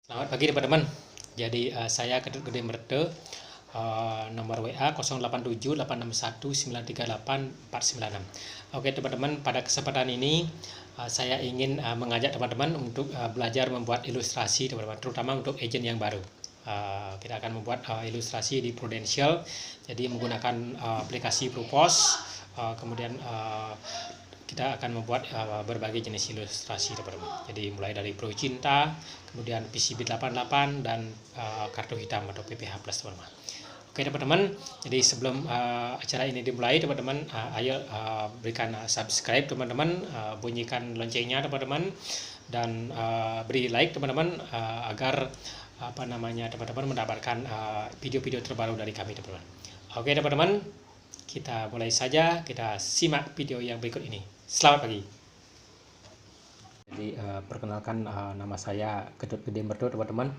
Selamat pagi teman-teman. Jadi saya Ketut Gede Merde, nomor WA 087861938496. Oke teman-teman, pada kesempatan ini saya ingin mengajak teman-teman untuk belajar membuat ilustrasi teman-teman, terutama untuk agent yang baru. Kita akan membuat ilustrasi di Prudential, jadi menggunakan aplikasi Propos, kemudian kita akan membuat berbagai jenis ilustrasi teman-teman. Jadi mulai dari Pro Cinta, kemudian PCB 88 dan kartu hitam atau PPH Plus teman-teman. Oke teman-teman, jadi sebelum acara ini dimulai teman-teman, ayo berikan subscribe teman-teman, bunyikan loncengnya teman-teman, dan beri like teman-teman agar teman-teman mendapatkan video-video terbaru dari kami teman-teman. Oke teman-teman, kita mulai saja, kita simak video yang berikut ini. Selamat pagi. Jadi perkenalkan, nama saya Ketut Gede Merdo teman-teman.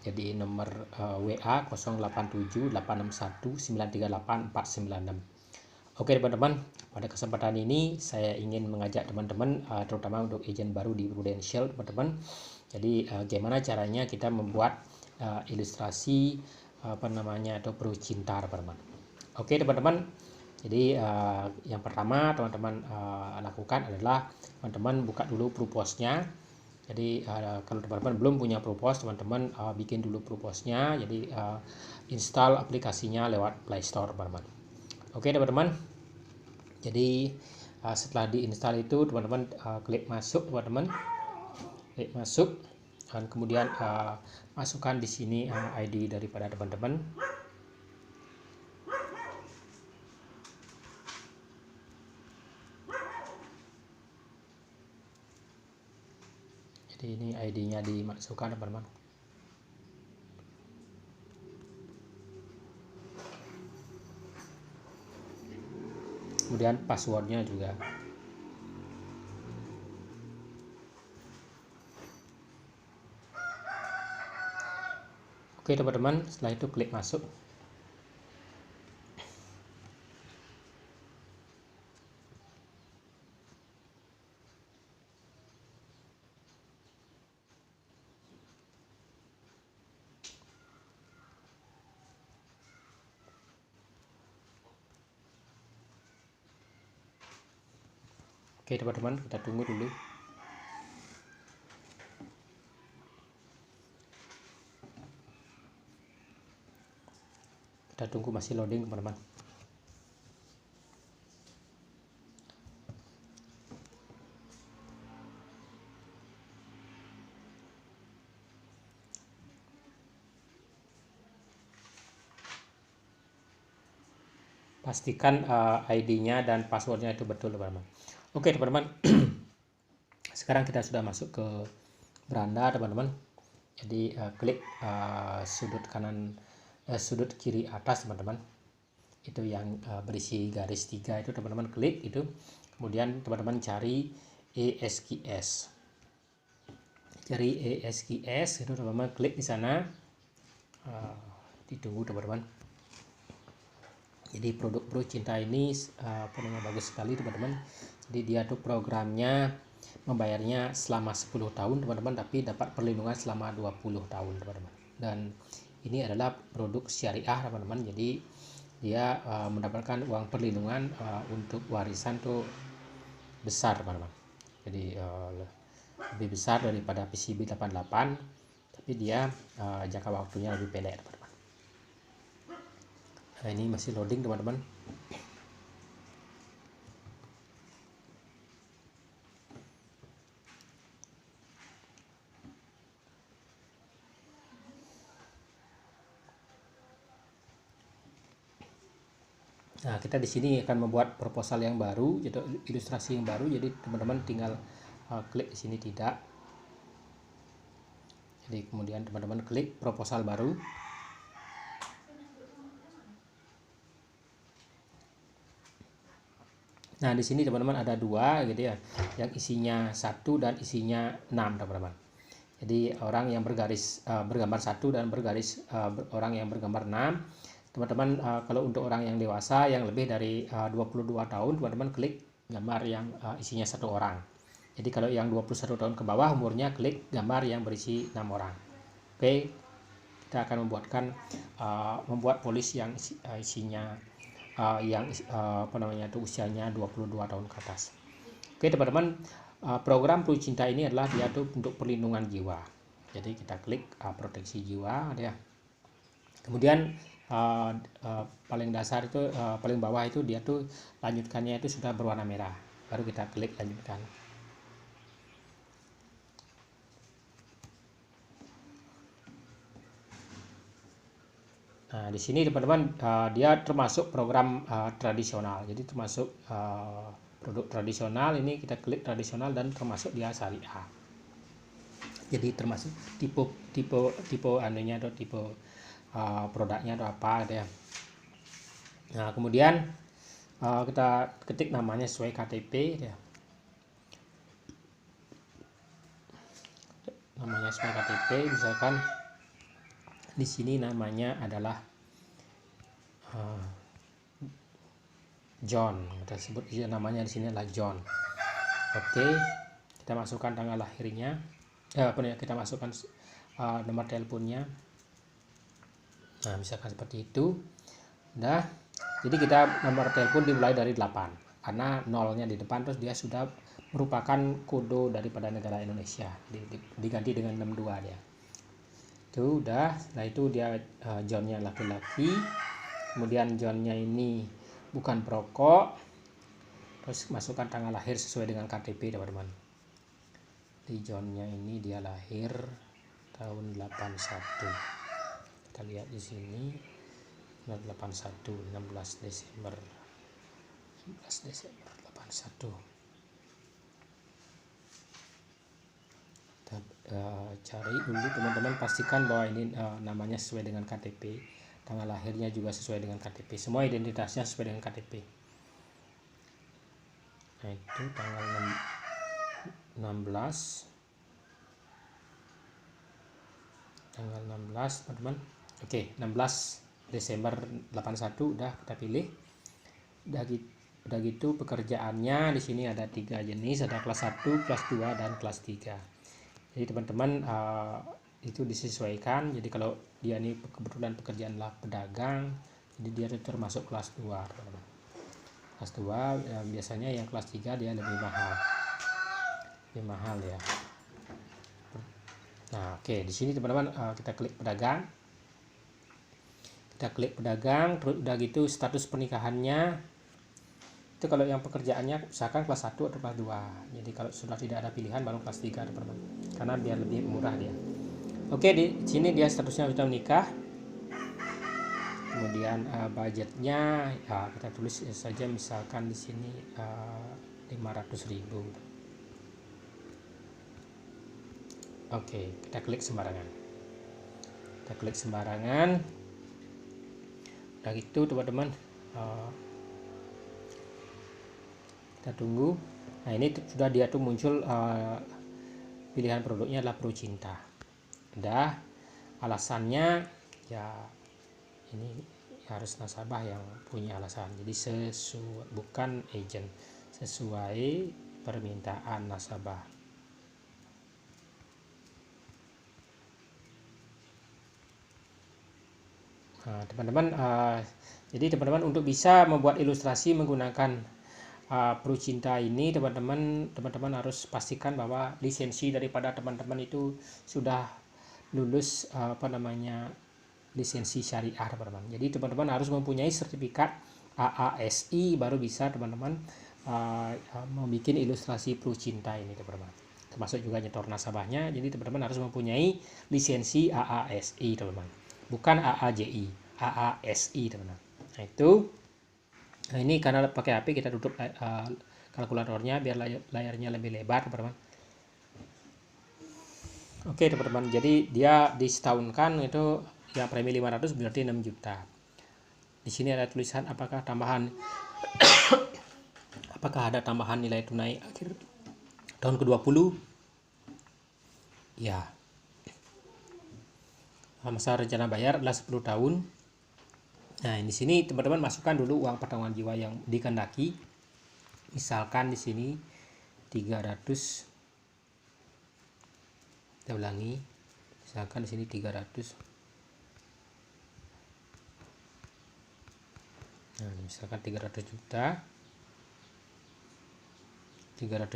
Jadi nomor WA 087819389496. Oke teman-teman, pada kesempatan ini saya ingin mengajak teman-teman terutama untuk agent baru di Prudential teman-teman. Jadi gimana caranya kita membuat ilustrasi atau Pro Cinta teman-teman. Oke teman-teman, jadi yang pertama teman-teman lakukan adalah teman-teman buka dulu Proposnya. Jadi kalau teman-teman belum punya Propos, teman-teman bikin dulu Proposnya. Jadi install aplikasinya lewat Play Store teman-teman. Oke teman-teman, jadi setelah diinstal itu teman-teman klik masuk teman-teman, klik masuk, dan kemudian masukkan di sini ID daripada teman-teman. Jadi ini ID-nya dimasukkan teman-teman. Kemudian passwordnya juga. Oke teman-teman, setelah itu klik masuk. Oke teman-teman, kita tunggu dulu. Kita tunggu, masih loading teman-teman. Pastikan ID-nya dan passwordnya itu betul teman-teman. Oke teman-teman, sekarang kita sudah masuk ke beranda teman-teman. Jadi klik sudut kanan, sudut kiri atas teman-teman, itu yang berisi garis 3 itu teman-teman klik itu. Kemudian teman-teman cari ESKS, cari ESKS itu teman-teman klik di sana. Ditunggu teman-teman. Jadi produk Pro Cinta ini bagus sekali teman-teman. Jadi dia tuh programnya membayarnya selama 10 tahun teman-teman, tapi dapat perlindungan selama 20 tahun teman-teman. Dan ini adalah produk syariah teman-teman. Jadi dia mendapatkan uang perlindungan untuk warisan tuh besar teman-teman. Jadi lebih besar daripada PCB 88, tapi dia jangka waktunya lebih pendek teman-teman. Nah, ini masih loading teman-teman. Nah, kita di sini akan membuat proposal yang baru, yaitu ilustrasi yang baru. Jadi teman-teman tinggal klik di sini tidak. Jadi kemudian teman-teman klik proposal baru. Nah, di sini teman-teman ada dua gitu ya, yang isinya 1 dan isinya 6 teman-teman. Jadi orang yang bergambar 1 dan orang yang bergambar 6. Teman-teman kalau untuk orang yang dewasa yang lebih dari 22 tahun, teman-teman klik gambar yang isinya 1 orang. Jadi kalau yang 21 tahun ke bawah umurnya, klik gambar yang berisi 6 orang. Oke, kita akan membuat polis yang isinya usianya 22 tahun ke atas. Oke teman-teman, program Peluit Cinta ini adalah dia tuh untuk perlindungan jiwa. Jadi kita klik proteksi jiwa ya. Kemudian paling dasar itu paling bawah itu dia tuh lanjutkannya itu sudah berwarna merah. Baru kita klik lanjutkan. Nah, di sini teman-teman dia termasuk program tradisional. Jadi termasuk produk tradisional, ini kita klik tradisional dan termasuk dia syariah. Jadi termasuk tipe anunya atau tipe produknya atau apa gitu ya. Nah, kemudian kita ketik namanya sesuai KTP ya. Namanya sesuai KTP, misalkan di sini namanya adalah John, kita sebut namanya di sini adalah John. Oke, kita masukkan tanggal lahirnya, kita masukkan nomor teleponnya. Nah, misalkan seperti itu. Nah, jadi kita nomor telepon dimulai dari 8 karena nolnya di depan, terus dia sudah merupakan kode daripada negara Indonesia, diganti dengan 62 dia. Itu udah. Setelah itu dia Johnnya laki-laki, kemudian Johnnya ini bukan perokok, terus masukkan tanggal lahir sesuai dengan KTP teman-teman. Di Johnnya ini dia lahir tahun 81. Kita lihat di sini 81, 16 Desember 81. Cari dulu teman-teman, pastikan bahwa ini namanya sesuai dengan KTP, tanggal lahirnya juga sesuai dengan KTP, semua identitasnya sesuai dengan KTP. Nah, itu tanggal 16 teman-teman. Oke, 16 Desember 81 udah kita pilih. Udah gitu pekerjaannya di sini ada 3 jenis, ada kelas 1, kelas 2 dan kelas 3. Jadi teman-teman itu disesuaikan. Jadi kalau dia ini kebetulan pekerjaan adalah pedagang, jadi dia termasuk kelas 2 teman-teman. Kelas 2 ya, biasanya yang kelas 3 dia lebih mahal ya. Nah, oke, di sini teman-teman kita klik pedagang. Terus udah gitu status pernikahannya. Itu kalau yang pekerjaannya misalkan kelas 1 atau kelas 2. Jadi kalau sudah tidak ada pilihan baru kelas 3 teman-teman. Karena biar lebih murah dia. Oke, di sini dia statusnya sudah menikah. Kemudian budgetnya ya, kita tulis saja misalkan di sini 500.000. Oke, kita klik sembarangan. Udah gitu teman-teman, kita tunggu. Nah, ini sudah dia tuh muncul pilihan produknya adalah Peluit Cinta. Udah, alasannya ya ini harus nasabah yang punya alasan, jadi bukan agent, sesuai permintaan nasabah. Nah, teman-teman, jadi teman-teman untuk bisa membuat ilustrasi menggunakan Peluit Cinta ini, teman-teman harus pastikan bahwa lisensi daripada teman-teman itu sudah lulus lisensi syariah teman-teman. Jadi teman-teman harus mempunyai sertifikat AASI baru bisa teman-teman membuat ilustrasi Peluit Cinta ini teman-teman. Termasuk juga nyetor nasabahnya. Jadi teman-teman harus mempunyai lisensi AASI teman-teman, bukan AAJI, AASI teman-teman. Nah, itu. Nah, ini karena pakai HP kita tutup kalkulatornya biar layarnya lebih lebar teman-teman. Oke teman-teman, jadi dia disetahunkan itu yang premi 500 berarti 6 juta. Di sini ada tulisan apakah ada tambahan nilai tunai akhir tahun ke-20. Ya. Masa rencana bayar adalah 10 tahun. Nah, di sini teman-teman masukkan dulu uang pertanggungan jiwa yang dikehendaki. Misalkan di sini 300. Kita ulangi. misalkan di sini 300. Nah, misalkan 300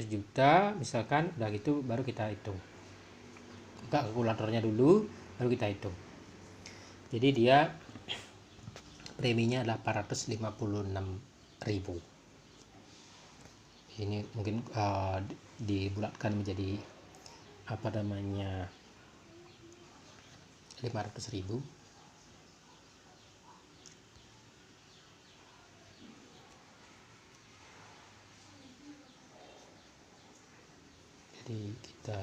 juta misalkan, udah gitu baru kita hitung. Buka kalkulatornya dulu baru kita hitung. Jadi dia preminya adalah 456.000. Ini mungkin dibulatkan menjadi 500.000. Jadi kita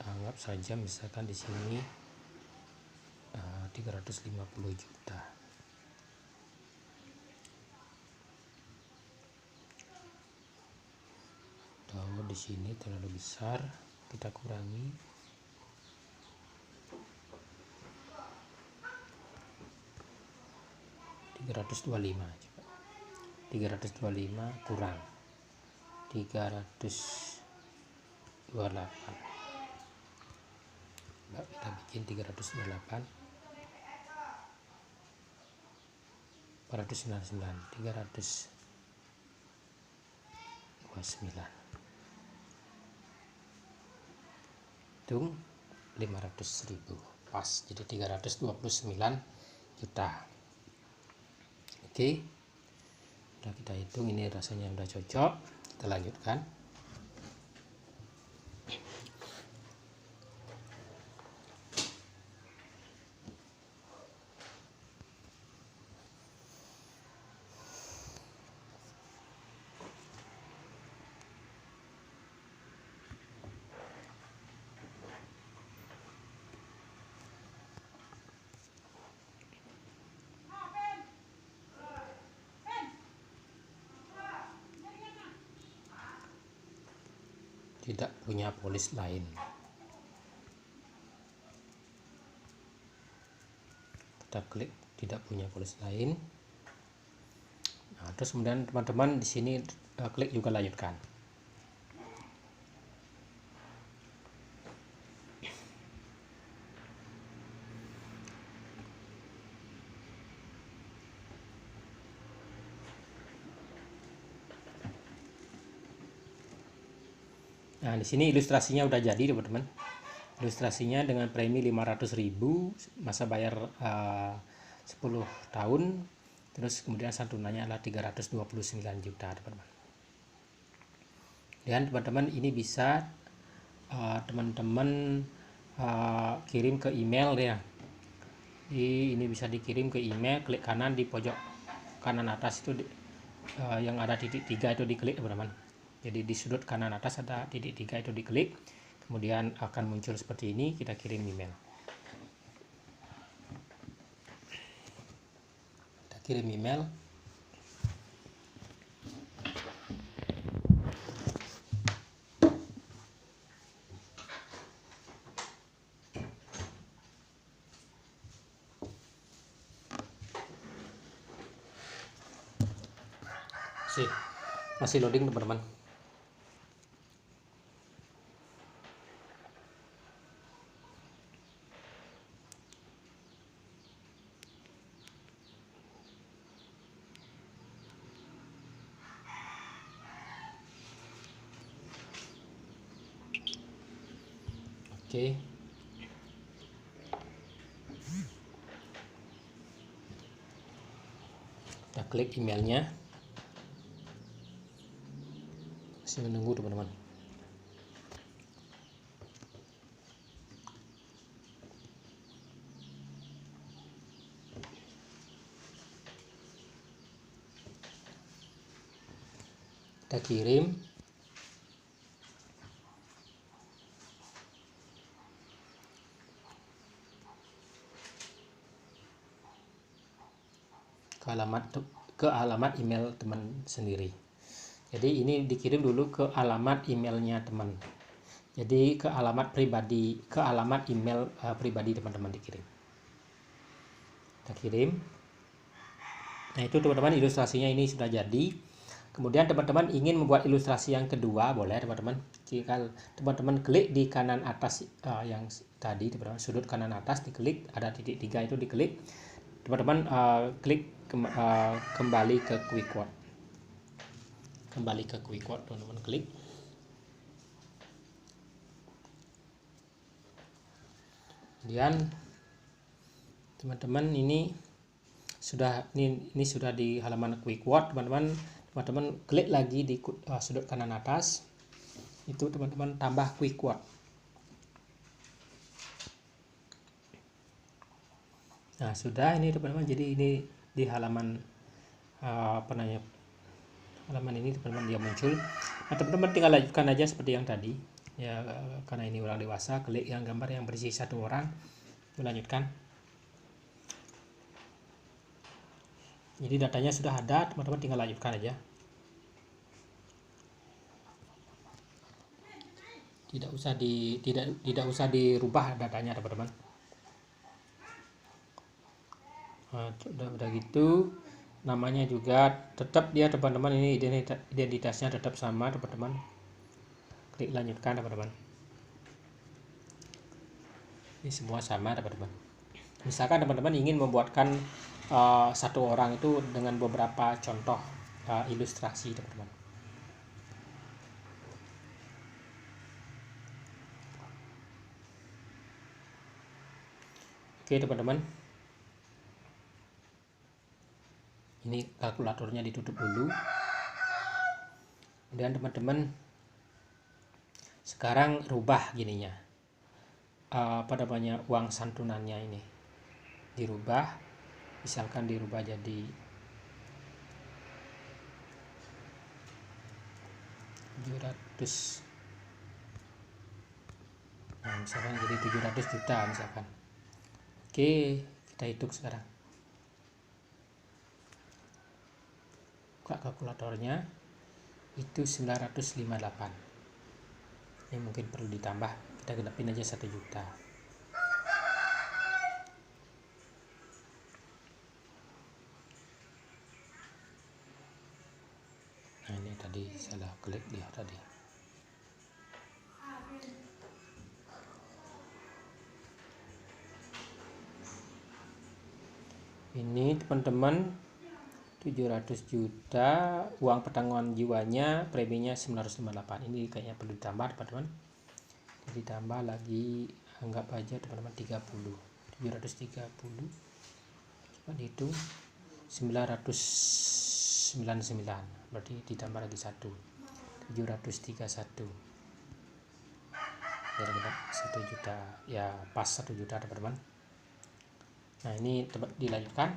anggap saja misalkan di sini 350 juta. Kalau di sini terlalu besar, kita kurangi. 325 kurang 328. Nah, kita bikin 328 329 hitung 500.000 pas, jadi 329 juta. Oke, udah kita hitung, ini rasanya udah cocok, kita lanjutkan. Tidak punya polis lain. Kita klik tidak punya polis lain. Nah, terus kemudian teman-teman di sini klik juga lanjutkan. Nah, di sini ilustrasinya udah jadi, teman-teman. Ilustrasinya dengan premi 500.000, masa bayar 10 tahun, terus kemudian santunannya adalah 329 juta, teman-teman. Dan teman-teman ini bisa teman-teman kirim ke email ya. Ini bisa dikirim ke email, klik kanan di pojok kanan atas itu yang ada titik 3 itu diklik, teman-teman. Jadi di sudut kanan atas ada titik 3 itu diklik, kemudian akan muncul seperti ini, kita kirim email. Kita kirim email. Masih loading, teman-teman. Oke. Kita klik emailnya. Masih menunggu, teman-teman. Kita kirim. Ke alamat email teman sendiri. Jadi ini dikirim dulu ke alamat emailnya teman. Jadi ke alamat pribadi, ke alamat email pribadi teman-teman dikirim. Kita kirim. Nah, itu teman-teman ilustrasinya ini sudah jadi. Kemudian teman-teman ingin membuat ilustrasi yang kedua, boleh teman-teman. Jika teman-teman klik di kanan atas yang tadi, teman-teman, sudut kanan atas diklik, ada titik 3 itu diklik. Teman-teman klik kembali ke quick quote. Kembali ke quick quote, teman-teman klik. Kemudian teman-teman ini sudah di halaman quick quote, teman-teman klik lagi di sudut kanan atas, itu teman-teman tambah quick quote. Nah sudah ini teman-teman, jadi ini di halaman halaman ini teman-teman dia muncul. Nah teman-teman tinggal lanjutkan aja seperti yang tadi ya, karena ini orang dewasa, klik yang gambar yang berisi satu orang, melanjutkan. Jadi datanya sudah ada, teman-teman tinggal lanjutkan aja. Tidak usah dirubah datanya, teman-teman. Nah, udah gitu, namanya juga tetap dia, teman-teman, ini identitasnya tetap sama, teman-teman. Klik lanjutkan, teman-teman. Ini semua sama, teman-teman. Misalkan teman-teman ingin membuatkan satu orang itu dengan beberapa contoh ilustrasi, teman-teman. Oke teman-teman, ini kalkulatornya ditutup dulu. Kemudian teman-teman sekarang rubah gininya, uang santunannya ini dirubah, misalkan dirubah jadi 700, nah misalkan jadi 700 juta misalkan. Oke, kita hitung sekarang. Buka kalkulatornya, itu 958. Ini mungkin perlu ditambah, kita genapin aja 1 juta. Nah ini tadi salah klik dia tadi. Ini teman-teman 700 juta, uang pertanggungan jiwanya, preminya 958. Ini kayaknya perlu ditambah, teman-teman. Jadi ditambah lagi, anggap aja teman-teman 30. 730. Coba dihitung 999. Berarti ditambah lagi 1. 731. Kira-kira 1 juta. Ya, pas 1 juta, teman-teman. Nah, ini dilanjutkan.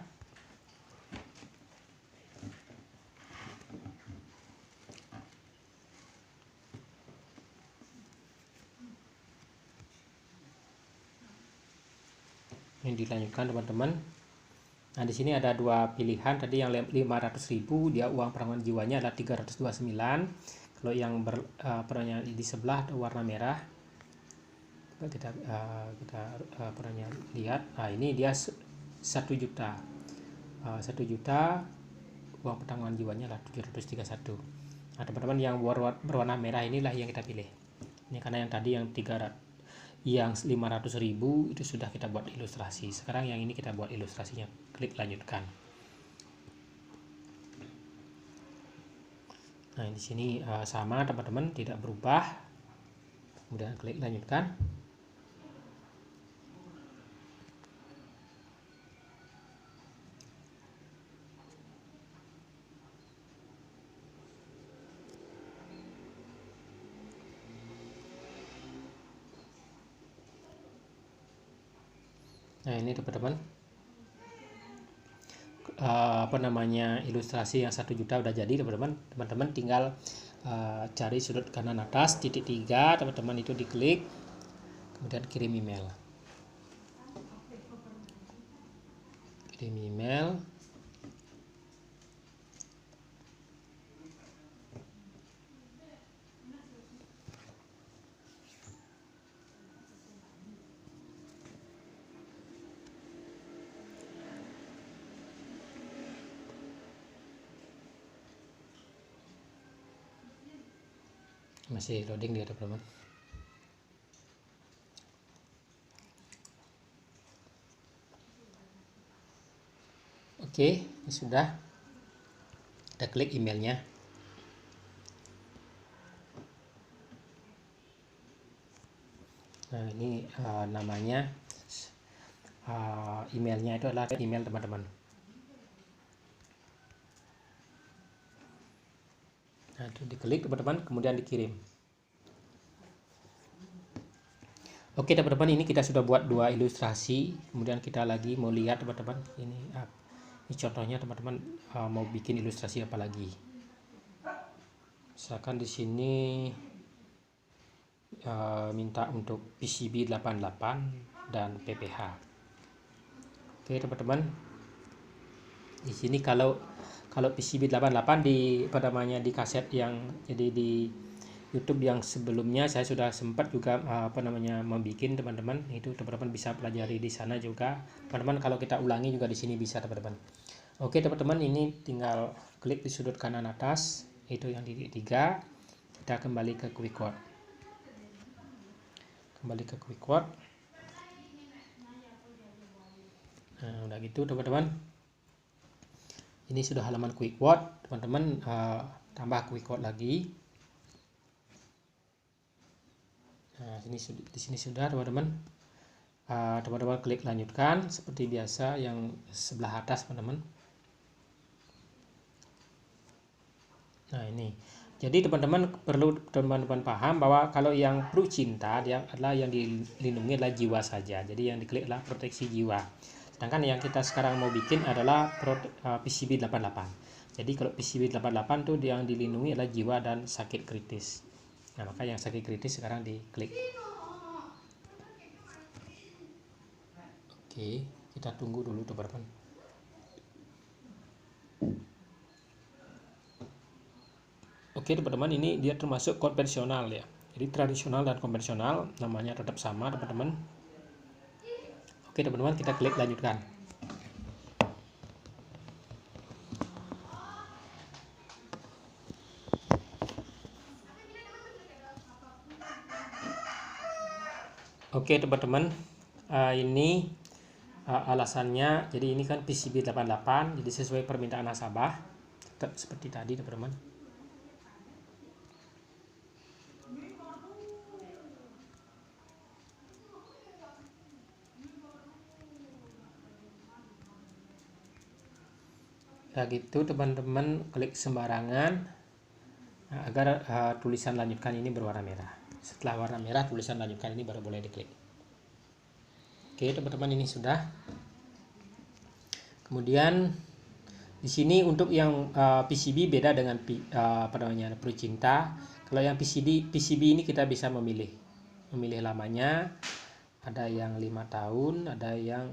Ini dilanjutkan, teman-teman. Nah, di sini ada dua pilihan. Tadi yang 500.000 dia uang pertanggungan jiwanya adalah 329. Kalau yang di sebelah warna merah, kita lihat. Nah, ini dia 1 juta. 1 juta uang pertanggungan jiwanya adalah 731. Nah, teman-teman, yang berwarna merah inilah yang kita pilih. Ini karena yang tadi yang 500.000 itu sudah kita buat ilustrasi. Sekarang yang ini kita buat ilustrasinya. Klik lanjutkan. Nah, di sini sama, teman-teman, tidak berubah. Kemudian klik lanjutkan. Nah, ini teman-teman, ilustrasi yang 1 juta udah jadi, teman-teman. Teman-teman tinggal cari sudut kanan atas titik 3, teman-teman, itu diklik, kemudian kirim email. Masih loading dia teman-teman. Oke, ini sudah. Kita klik emailnya. Nah, ini namanya, emailnya itu adalah email teman-teman. Nah, itu diklik teman-teman, kemudian dikirim. Oke teman-teman, ini kita sudah buat 2 ilustrasi. Kemudian kita lagi mau lihat teman-teman, ini contohnya teman-teman mau bikin ilustrasi apa lagi. Misalkan di sini minta untuk PCB 88 dan PPH. Oke teman-teman, di sini kalau PCB 88 di di kaset yang jadi di YouTube yang sebelumnya saya sudah sempat juga membuat teman-teman, itu teman-teman bisa pelajari di sana juga. Teman-teman kalau kita ulangi juga di sini bisa teman-teman. Oke teman-teman, ini tinggal klik di sudut kanan atas, itu yang titik 3. Kita kembali ke quick word. Nah, udah gitu teman-teman. Ini sudah halaman quick word. Teman-teman tambah quick word lagi. Nah, di sini sudah teman-teman. Teman-teman klik lanjutkan seperti biasa yang sebelah atas teman-teman. Nah, ini. Jadi teman-teman perlu teman-teman paham bahwa kalau yang Pro Cinta dia adalah yang dilindungi adalah jiwa saja. Jadi yang diklik adalah proteksi jiwa. Sedangkan yang kita sekarang mau bikin adalah PCB 88. Jadi kalau PCB 88 tuh yang dilindungi adalah jiwa dan sakit kritis. Nah, maka yang sakit kritis sekarang diklik. Oke, kita tunggu dulu teman-teman. Oke teman-teman, ini dia termasuk konvensional ya. Jadi tradisional dan konvensional namanya tetap sama teman-teman. Oke teman-teman, kita klik lanjutkan. Oke teman-teman, ini alasannya. Jadi ini kan PCB 88, jadi sesuai permintaan nasabah, tetap seperti tadi teman-teman. Nah gitu teman-teman, klik sembarangan agar tulisan lanjutkan ini berwarna merah. Setelah warna merah, tulisan lanjutkan ini baru boleh diklik. Oke teman-teman, ini sudah. Kemudian di sini untuk yang PCB beda dengan Pro Cinta. Kalau yang PCB ini kita bisa memilih lamanya. Ada yang 5 tahun, ada yang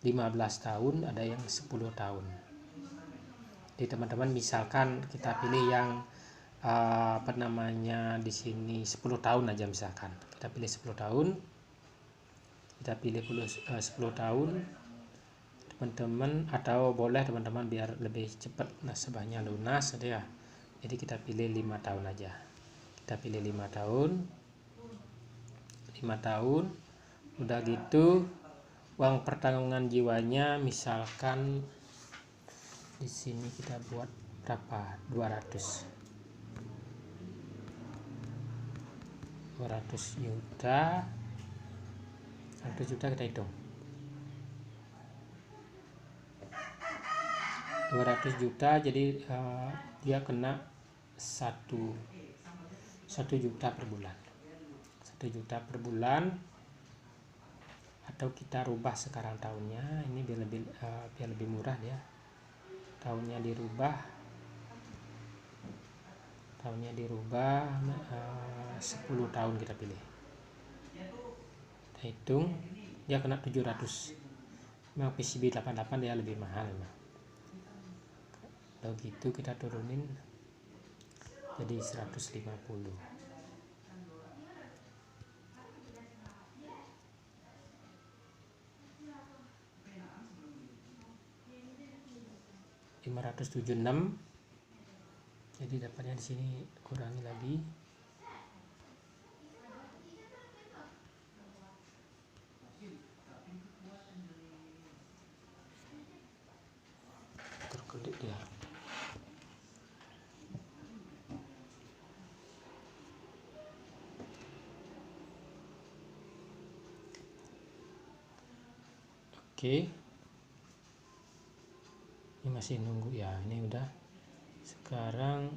15 tahun, ada yang 10 tahun. Jadi teman-teman misalkan kita pilih yang di sini 10 tahun aja misalkan. Kita pilih 10 tahun. Kita pilih 10 tahun. Teman-teman, atau boleh teman-teman biar lebih cepat nasabahnya lunas ya. Jadi kita pilih 5 tahun aja. Kita pilih 5 tahun. 5 tahun. Udah gitu uang pertanggungan jiwanya misalkan di sini kita buat berapa? 200 juta. 100 juta kita hitung. 200 juta, jadi dia kena 1 juta per bulan. 1 juta per bulan, atau kita rubah sekarang tahunnya, ini biar lebih murah ya. Tahunnya dirubah 10 tahun kita pilih. Kita hitung, dia kena 700. Memang PCB 88 dia lebih mahal memang. Kalau gitu kita turunin jadi 150. Jadi dapatnya di sini kurangi lagi. Terkelip dia. Oke. Ini masih nunggu ya. Ini udah. Sekarang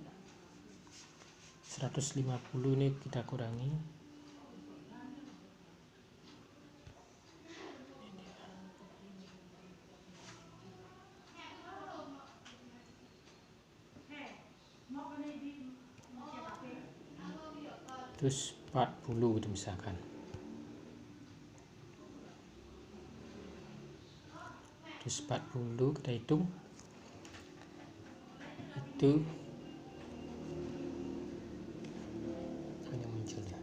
150 ini kita kurangi. Terus 40 gitu misalkan. Terus 40 kita hitung. Itu hanya muncul ya.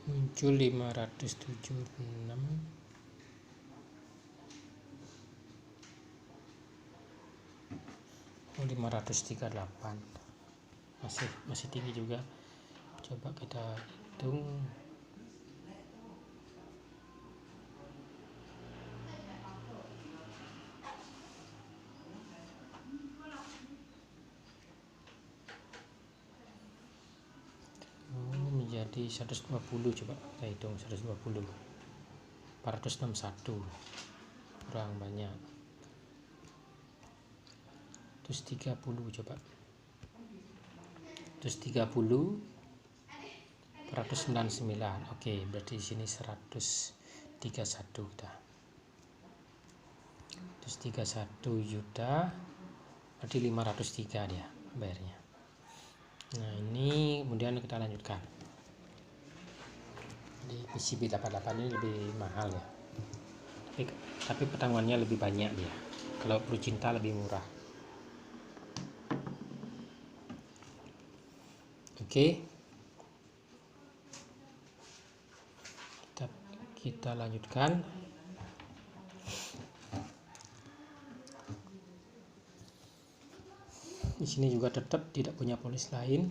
Muncul 576. Oh, 538. Masih tinggi juga. Coba kita hitung. Menjadi 120, coba kita hitung 120. 461. Kurang banyak. Terus 30 coba. Terus 30 499. Oke, berarti di sini 131 kita. Terus 31 juta berarti 503 dia bayarnya. Nah, ini kemudian kita lanjutkan. Di PCB 88 ini lebih mahal ya. Tapi pertanggungannya lebih banyak dia. Kalau Pro Cinta lebih murah. Oke. Kita lanjutkan. Di sini juga tetap tidak punya polis lain.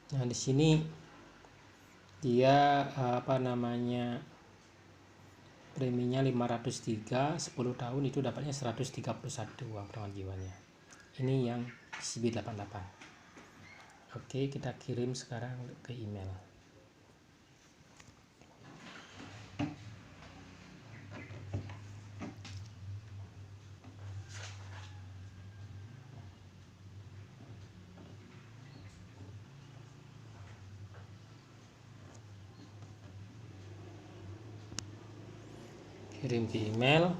Nah, di sini dia preminya 503, 10 tahun itu dapatnya 131 uang perawat jiwanya. Ini yang PCB 88. Oke, kita kirim sekarang ke email. Kirim ke email.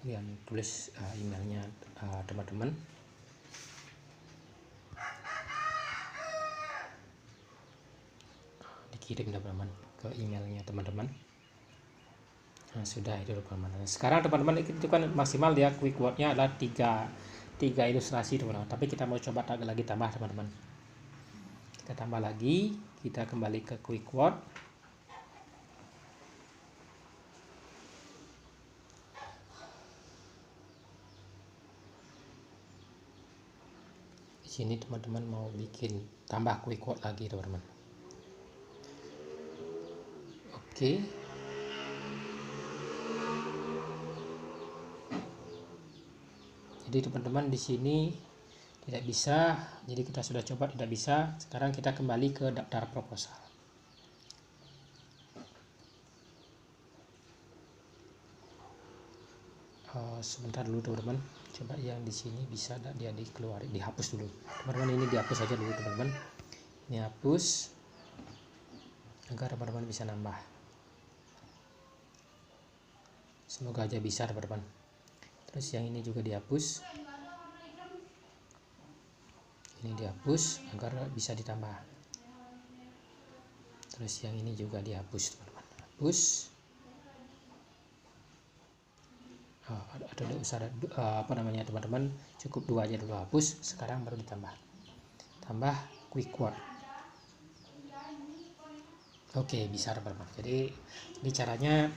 Yang tulis emailnya teman-teman. Dikirim teman-teman ke emailnya teman-teman. Nah, sudah itu teman-teman. Sekarang teman-teman itu kan maksimal dia quick word-nya adalah 3 ilustrasi teman-teman. Tapi kita mau coba lagi tambah teman-teman. Kita tambah lagi, kita kembali ke quick word. Di sini teman-teman mau bikin tambah quick word lagi teman-teman. Oke. Jadi teman-teman di sini tidak bisa, jadi kita sudah coba tidak bisa. Sekarang kita kembali ke daftar proposal. Sebentar dulu teman-teman, coba yang di sini bisa dia dikeluarin, dihapus dulu teman-teman. Ini dihapus saja dulu teman-teman. Ini hapus agar teman-teman bisa nambah. Semoga aja bisa teman-teman. Terus yang ini juga dihapus. Ini dihapus agar bisa ditambah. Terus yang ini juga dihapus teman-teman, hapus. Ada usah apa namanya teman-teman, cukup 2 aja dulu, hapus. Sekarang baru ditambah quick word. Oke, bisa teman-teman. Jadi ini caranya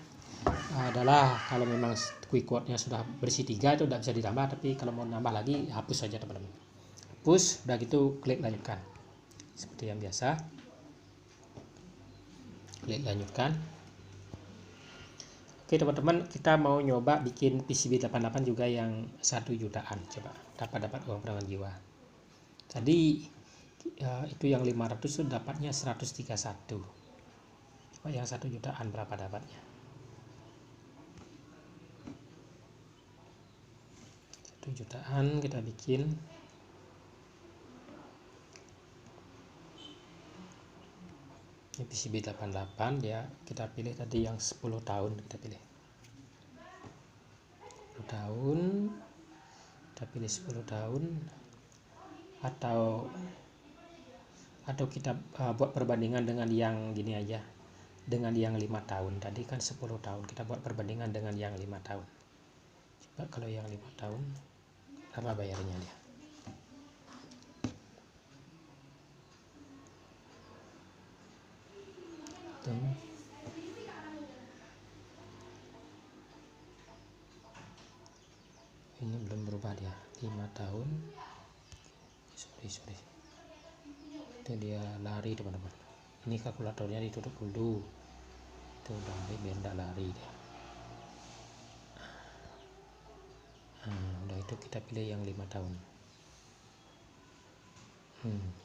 adalah kalau memang quick wordnya sudah bersih 3 itu tidak bisa ditambah, tapi kalau mau nambah lagi hapus saja teman-teman. Hapus, udah gitu klik lanjutkan seperti yang biasa, klik lanjutkan. Oke teman-teman, kita mau nyoba bikin PCB 88 juga yang 1 jutaan, coba dapat uang pegangan jiwa. Tadi itu yang 500 itu dapatnya 131. Coba yang 1 jutaan berapa dapatnya? 1 jutaan kita bikin. Ini PCB 88 ya, kita pilih tadi yang 10 tahun, kita pilih 10 tahun, kita pilih 10 tahun, atau kita buat perbandingan dengan yang gini aja, dengan yang 5 tahun. Tadi kan 10 tahun, kita buat perbandingan dengan yang 5 tahun. Coba kalau yang 5 tahun berapa bayarnya dia? Ini belum berubah dia, 5 tahun. Sorry, itu dia lari teman-teman. Ini kalkulatornya ditutup dulu, itu udah biar tidak lari dia. Udah itu kita pilih yang 5 tahun.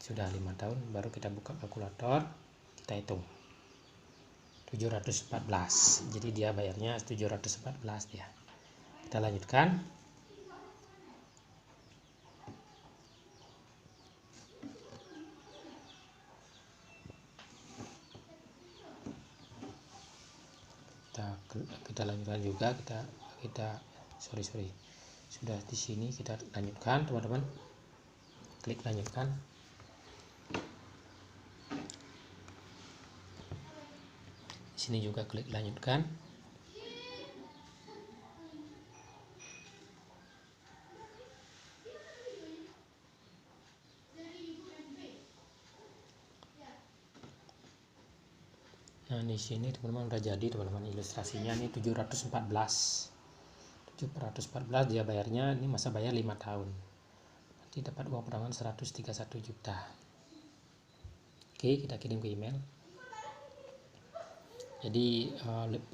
Sudah 5 tahun, baru kita buka kalkulator, kita hitung 714. Jadi dia bayarnya 714 dia. Kita lanjutkan. Kita lanjutkan juga, kita sorry sudah di sini, kita lanjutkan teman-teman, klik lanjutkan. Di sini juga klik lanjutkan. Nah di sini teman-teman udah jadi teman-teman, ilustrasinya nih 714 dia bayarnya, ini masa bayar 5 tahun, nanti dapat uang pegangan 131 juta. Oke, kita kirim ke email. Jadi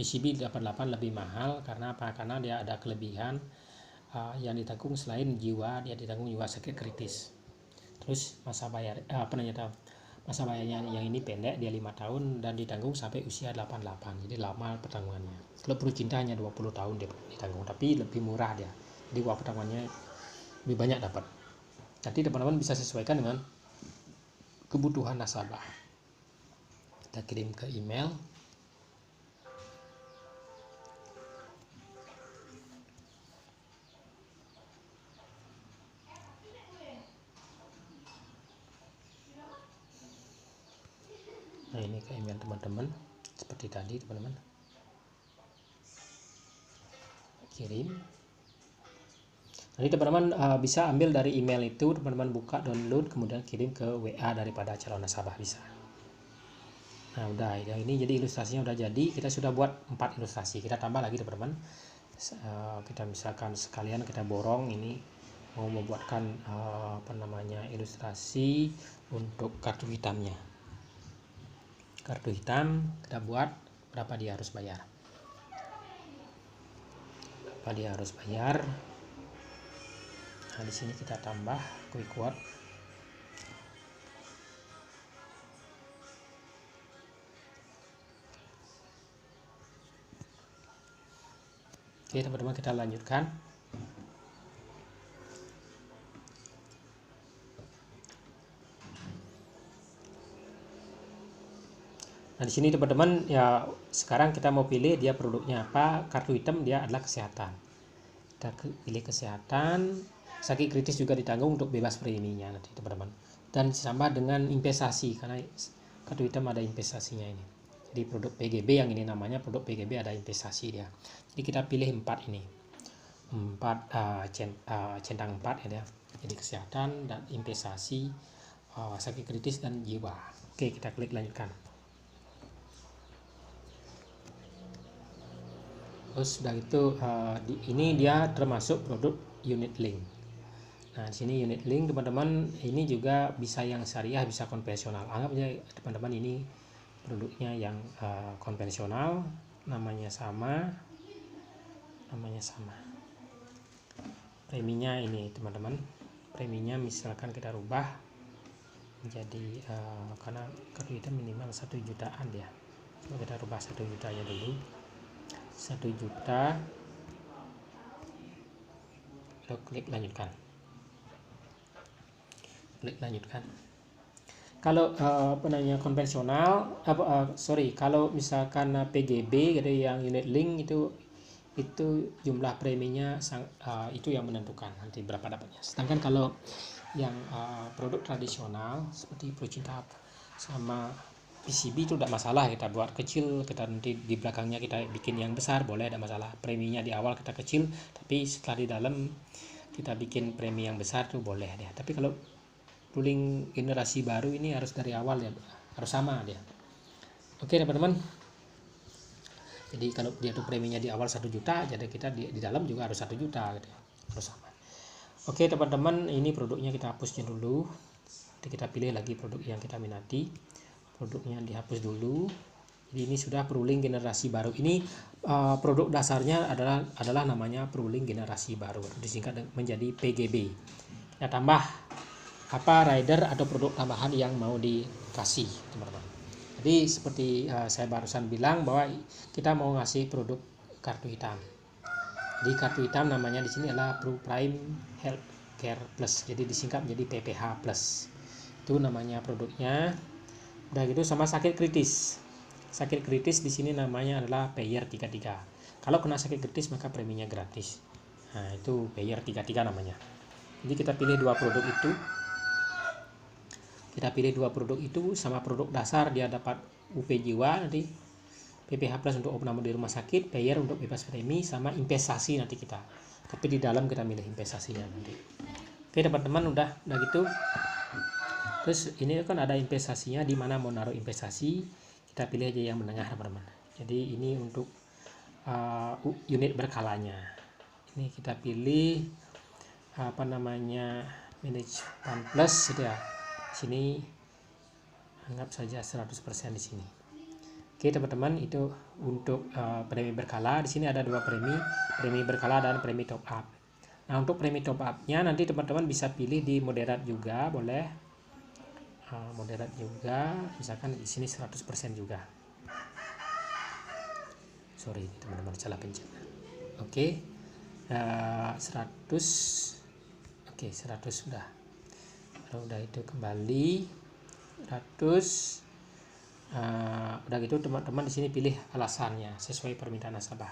PCB 88 lebih mahal karena apa? Karena dia ada kelebihan yang ditanggung selain jiwa, dia ditanggung jiwa sakit kritis. Terus masa bayar masa bayarnya yang ini pendek, dia 5 tahun dan ditanggung sampai usia 88. Jadi lama pertanggungannya. Kalau perlu cinta hanya 20 tahun dia ditanggung, tapi lebih murah dia. Jadi uang pertanggungannya lebih banyak dapat. Nanti teman-teman bisa sesuaikan dengan kebutuhan nasabah. Kita kirim ke email. Nah ini ke email teman-teman, seperti tadi teman-teman, kirim. Nanti teman-teman bisa ambil dari email itu, teman-teman buka, download, kemudian kirim ke WA daripada calon nasabah, bisa. Nah udah, yang ini jadi ilustrasinya udah jadi. Kita sudah buat 4 ilustrasi, kita tambah lagi teman-teman. Kita misalkan sekalian kita borong ini, mau membuatkan ilustrasi untuk kartu hitamnya. Kartu hitam kita buat, berapa dia harus bayar, Nah di sini kita tambah quick word. Oke teman-teman, kita lanjutkan. Nah di sini teman-teman ya, sekarang kita mau pilih dia produknya apa. Kartu hitam dia adalah kesehatan. Kita pilih kesehatan, sakit kritis juga ditanggung untuk bebas preminya nanti teman-teman. Dan sama dengan investasi, karena kartu hitam ada investasinya ini. Jadi produk PGB yang ini namanya produk PGB ada investasi dia. Jadi kita pilih 4 ini. 4 centang 4 ya dia. Jadi kesehatan dan investasi, sakit kritis dan jiwa. Oke, kita klik lanjutkan. Terus sudah itu ini dia termasuk produk unit link. Nah, di sini unit link teman-teman, ini juga bisa yang syariah, bisa konvensional. Anggap aja teman-teman ini produknya yang konvensional, namanya sama. Preminya ini teman-teman, preminya misalkan kita rubah menjadi karena kartu hitam minimal 1 jutaan ya. Coba kita rubah 1 juta ya dulu. 1 juta, lalu klik lanjutkan. Kalau konvensional kalau misalkan PGB gitu yang unit link itu jumlah preminya itu yang menentukan nanti berapa dapatnya. Sedangkan kalau yang produk tradisional seperti Procinta sama PCB itu tidak masalah, kita buat kecil, kita nanti di belakangnya kita bikin yang besar, boleh, ada masalah. Preminya di awal kita kecil, tapi setelah di dalam kita bikin premi yang besar tuh boleh deh. Tapi kalau ruling generasi baru ini harus dari awal ya, harus sama dia. Oke teman-teman, jadi kalau dia tuh preminya di awal 1 juta, jadi kita di dalam juga harus 1 juta gitu ya, harus sama. Oke teman-teman, ini produknya kita hapusnya dulu. Jadi kita pilih lagi produk yang kita minati, produknya dihapus dulu. Jadi ini sudah ruling generasi baru. Ini produk dasarnya adalah namanya ruling generasi baru, disingkat menjadi PGB. Kita tambah rider atau produk tambahan yang mau dikasih teman-teman. Jadi seperti saya barusan bilang bahwa kita mau ngasih produk kartu hitam. Jadi kartu hitam namanya di sini adalah Pro Prime Health Care Plus. Jadi disingkat menjadi PPH Plus. Itu namanya produknya. Udah gitu sama sakit kritis. Sakit kritis di sini namanya adalah Payer 33. Kalau kena sakit kritis maka preminya gratis. Nah, itu Payer 33 namanya. Jadi kita pilih 2 produk itu. Sama produk dasar, dia dapat UP jiwa nanti, PPH Plus untuk opname di rumah sakit, Payer untuk bebas premi, sama investasi nanti kita. Tapi di dalam kita milih investasinya nanti. Oke teman-teman, udah gitu. Terus ini kan ada investasinya, di mana mau naruh investasi, kita pilih aja yang menengah teman-teman. Jadi ini untuk unit berkalanya. Ini kita pilih Manage Fund Plus gitu ya. Sini anggap saja 100% di sini. Oke teman-teman, itu untuk premi berkala. Di sini ada 2 premi berkala dan premi top up. Nah, untuk premi top up-nya nanti teman-teman bisa pilih di moderat juga, boleh. Moderat juga, misalkan di sini 100% juga. Sorry teman-teman, salah pencet. Oke. 100. Oke, 100 sudah. Kalau udah itu kembali 100. Udah gitu teman-teman di sini pilih alasannya sesuai permintaan nasabah.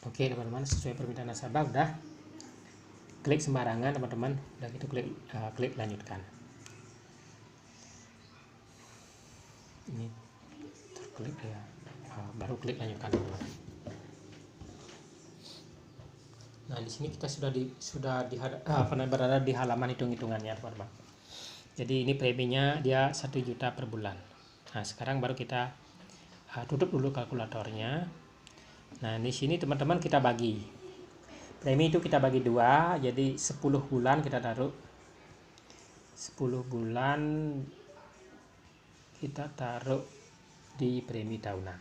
Oke teman-teman, sesuai permintaan nasabah, udah. Klik sembarangan teman-teman, udah gitu klik lanjutkan. Ini terklik ya, baru klik lanjutkan teman-teman. Nah di sini kita berada di halaman hitung-hitungannya teman-teman. Jadi ini preminya dia 1 juta per bulan. Nah sekarang baru kita tutup dulu kalkulatornya. Nah di sini teman-teman kita bagi premi itu, kita bagi 2, jadi 10 bulan kita taruh. 10 bulan kita taruh di premi tahunan.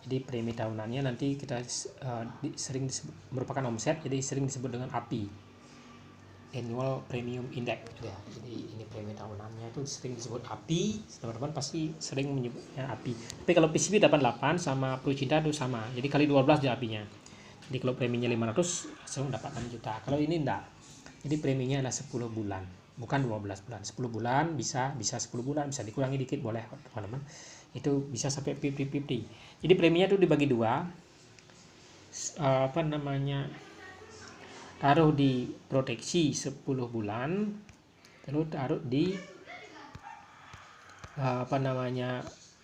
Jadi premi tahunannya nanti kita sering disebut, merupakan omset, jadi sering disebut dengan API, Annual Premium Index ya. Jadi ini premi tahunannya itu sering disebut API, teman-teman pasti sering menyebutnya API. Tapi kalau PCB 88 sama Procinta itu sama, jadi kali 12 di API-nya. Jadi kalau preminya 500 langsung dapat 6 juta. Kalau ini enggak. Jadi preminya adalah 10 bulan, bukan 12 bulan. 10 bulan bisa 10 bulan, bisa dikurangi dikit boleh teman-teman. Itu bisa sampai 50-50. Jadi preminya itu dibagi dua. Taruh di proteksi 10 bulan, terus taruh di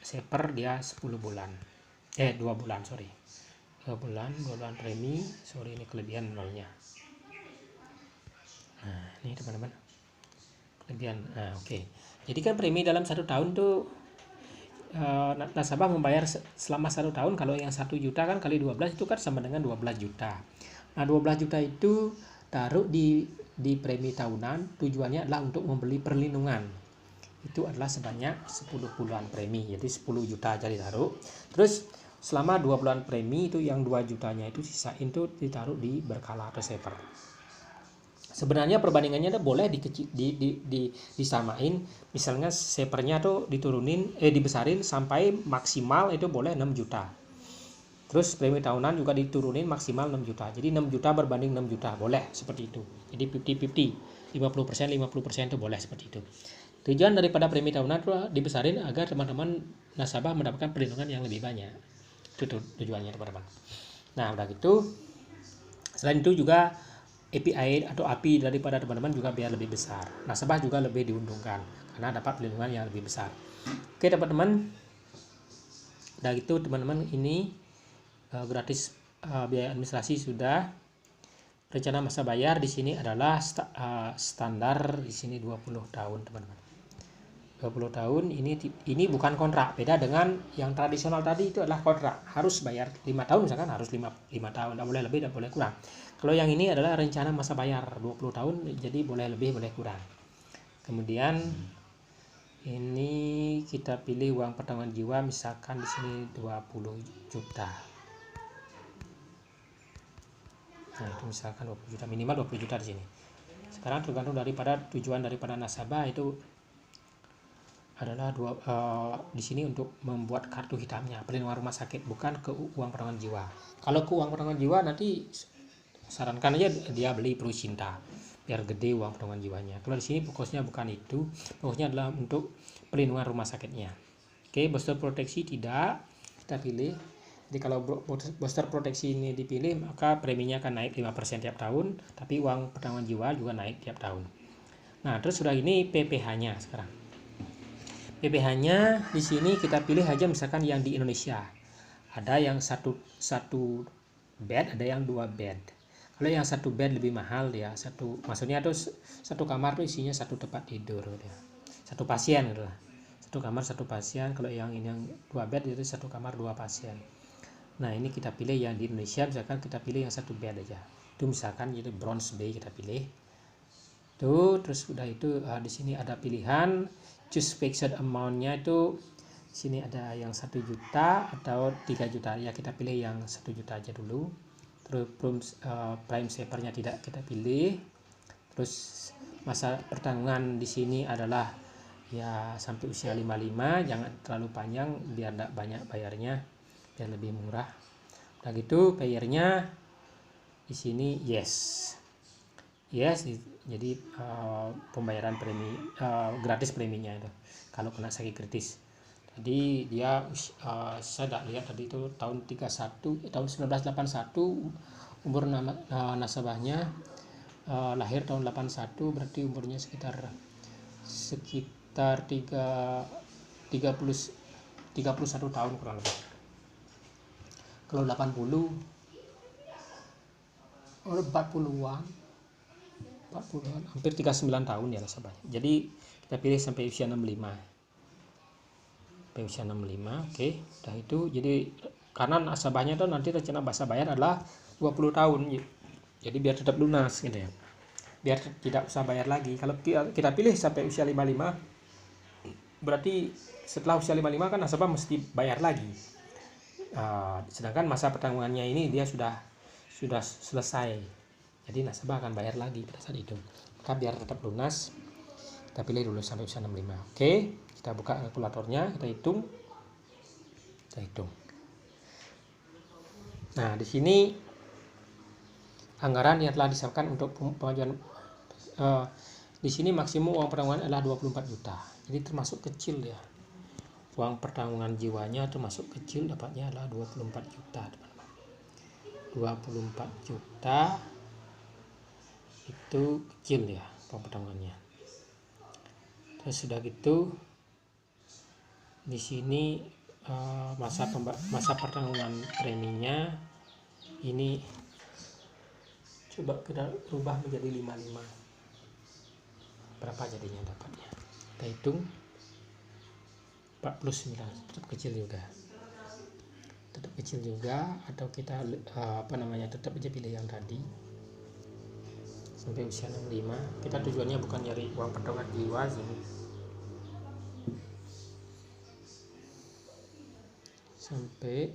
saver dia 10 bulan. 2 bulan, sorry. 2 bulan premi, sorry ini kelebihan nolnya. Nah, ini teman-teman. Kelebihan. Nah, oke. Jadi kan premi dalam 1 tahun tuh nasabah membayar selama 1 tahun. Kalau yang 1 juta kan kali 12 itu kan sama dengan 12 juta. Nah, 12 juta itu taruh di premi tahunan, tujuannya adalah untuk membeli perlindungan. Itu adalah sebanyak 10 bulan premi, jadi 10 juta aja ditaruh. Terus selama 2 bulan premi itu yang 2 jutanya itu sisain tuh ditaruh di berkala atau saver. Sebenarnya perbandingannya boleh disamain. Misalnya savernya tuh dibesarin sampai maksimal itu boleh 6 juta. Terus premi tahunan juga diturunin maksimal 6 juta. Jadi 6 juta berbanding 6 juta, boleh seperti itu. Jadi 50-50, 50% itu boleh seperti itu. Tujuan daripada premi tahunan itu dibesarin agar teman-teman nasabah mendapatkan perlindungan yang lebih banyak. Itu tujuannya teman-teman. Nah, udah gitu. Selain itu juga API atau API daripada teman-teman juga biar lebih besar. Nasabah juga lebih diuntungkan karena dapat perlindungan yang lebih besar. Oke teman-teman. Udah gitu teman-teman, ini gratis biaya administrasi sudah. Rencana masa bayar di sini adalah standar di sini 20 tahun teman-teman. 20 tahun ini bukan kontrak, beda dengan yang tradisional tadi. Itu adalah kontrak, harus bayar 5 tahun misalkan, harus 5 tahun, tidak boleh lebih, tidak boleh kurang. Kalau yang ini adalah rencana masa bayar 20 tahun, jadi boleh lebih, boleh kurang. Kemudian ini kita pilih uang pertanggungan jiwa, misalkan di sini 20 juta. Nah, itu misalkan 20 juta, minimal 20 juta di sini. Sekarang tergantung daripada tujuan daripada nasabah itu adalah di sini untuk membuat kartu hitamnya, perlindungan rumah sakit, bukan ke uang pertanggungan jiwa. Kalau ke uang pertanggungan jiwa nanti sarankan aja dia beli Prusinta biar gede uang pertanggungan jiwanya. Kalau di sini fokusnya bukan itu, fokusnya adalah untuk perlindungan rumah sakitnya. Oke, booster proteksi tidak kita pilih. Jadi kalau booster proteksi ini dipilih, maka preminya akan naik 5% tiap tahun, tapi uang pertanggungan jiwa juga naik tiap tahun. Nah, terus sudah ini PPh-nya sekarang. PPh-nya di sini kita pilih aja misalkan yang di Indonesia. Ada yang satu bed, ada yang 2 bed. Kalau yang 1 bed lebih mahal dia, maksudnya itu 1 kamar tuh isinya 1 tempat tidur dia. 1 pasien gitu lah. 1 kamar 1 pasien. Kalau yang ini yang 2 bed itu 1 kamar 2 pasien. Nah, ini kita pilih yang di Indonesia, misalkan kita pilih yang 1 bed aja. Itu misalkan jadi Bronze Bay kita pilih. Tuh, terus udah itu di sini ada pilihan choose fixed amount-nya itu di sini ada yang 1 juta atau 3 juta. Ya, kita pilih yang 1 juta aja dulu. Terus prime saver-nya tidak kita pilih. Terus masa pertanggungan di sini adalah ya sampai usia 55, jangan terlalu panjang biar tidak banyak bayarnya, biar lebih murah. Udah gitu bayarnya di sini yes, jadi pembayaran premi gratis preminya itu kalau kena sakit kritis. Jadi dia saya tidak lihat tadi itu tahun 1981 umur nasabahnya, lahir tahun 81, berarti umurnya sekitar 31 tahun kurang lebih. Kalau 80 40-an hampir 39 tahun ya nasabahnya. Jadi kita pilih sampai usia 65. Oke, udah itu. Jadi karena nasabahnya tuh nanti rencana masa bayar adalah 20 tahun. Jadi biar tetap lunas gitu ya. Biar tidak usah bayar lagi. Kalau kita pilih sampai usia 55, berarti setelah usia 55 kan nasabah mesti bayar lagi. Sedangkan masa pertanggungannya ini dia sudah selesai. Jadi nasabah akan bayar lagi pada saat itu. Maka biar tetap lunas, kita pilih dulu sampai usia 65. Oke, kita buka kalkulatornya, kita hitung. Nah, di sini Anggaran yang telah disiapkan untuk pengajuan di sini maksimum uang pertanggungan adalah 24 juta. Jadi termasuk kecil ya. Uang pertanggungan jiwanya termasuk kecil, dapatnya adalah 24 juta, teman-teman. 24 juta itu kecil ya uang pertanggungannya. Terus sudah gitu di sini masa pertanggungan preminya ini coba kita rubah menjadi 55. Berapa jadinya dapatnya? Kita hitung 49, tetap kecil juga. Tetap kecil juga, atau kita tetap aja pilih yang tadi. Sampai usia 65. Kita tujuannya bukan nyari uang pertanggungan jiwa sini. Sampai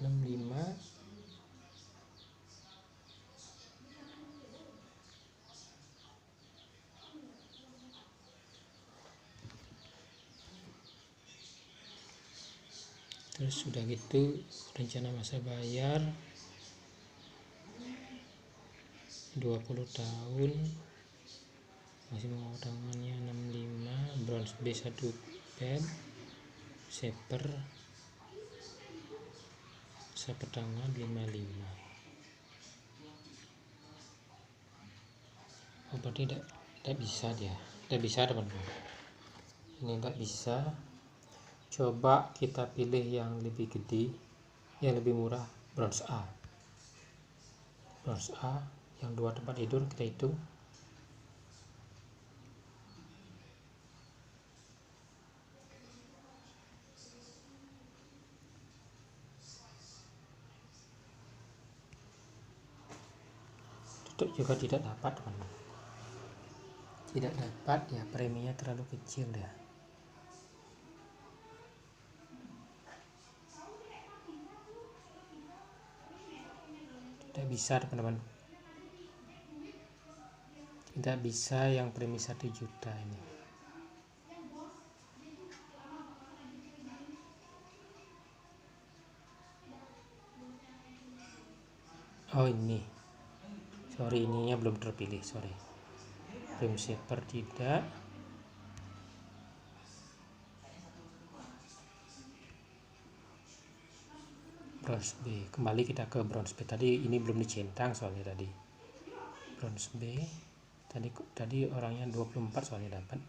65. Terus sudah gitu rencana masa bayar 20 tahun, maksimum pertanggungannya 65, bronze B 1 pen, shaper masa pertanggungan 55. Oh, berarti tidak bisa dia, tidak bisa teman-teman, ini tidak bisa. Coba kita pilih yang lebih gede, yang lebih murah, bronze A. Bronze A yang 2 tempat tidur kita hitung. Itu juga tidak dapat, teman-teman. Tidak dapat ya, preminya terlalu kecil ya. Tidak bisa, teman-teman. Tidak bisa yang premi 1 juta ini. Oh ini, sorry, ininya belum terpilih, sorry. Prem shaper tidak. Bronze B, kembali kita ke bronze B. Tadi ini belum dicentang soalnya tadi. Bronze B tadi orangnya 24 soalnya dapat.